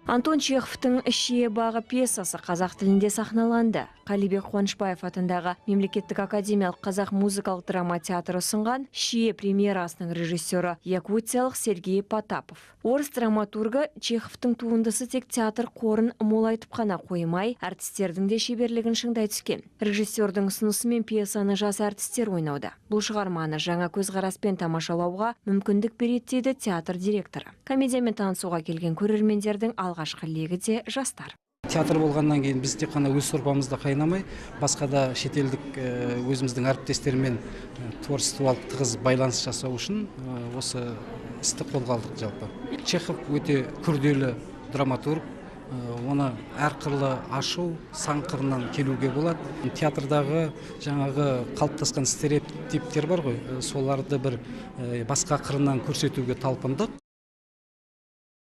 Антон Чеховтың «Шие бағы» пьесасы қазақ тілінде сахналанды. Қалибек Қуанышбаев атындағы Мемлекеттік академиялық қазақ музыкалық драма театры ұсынған «Шие» премьерасының режиссері якутиялық Сергей Потапов. Орыс драматургы Чеховтың туындысы тек театр қорын молайтып қана қоймай, әртістердің де шеберлігін шыңдай түскен. Режиссердің ұсынысымен пьесаны жас әртістер ойнауда. Бұл шығарманы жаңа көзқараспен тамашалауға мүмкіндік береді дейді театр директоры. Комедиямен танысуға келген көрермендердің алғашқы легі де жастар. Театр болғаннан кейін біз тек қана өз сорпамызда қайнамай, басқа да шетелдік өзіміздің әріптестермен творчестволық тығыз байланыс жасау үшін осы істі қолға алдық жалпы. Чехов өте күрделі драматург, оны әрқырлы ашу, сан қырынан келуге болады. Театрдағы жаңағы қалыптасқан стереотиптер бар ғой, соларды бір басқа қырынан көрсетуге талпындық.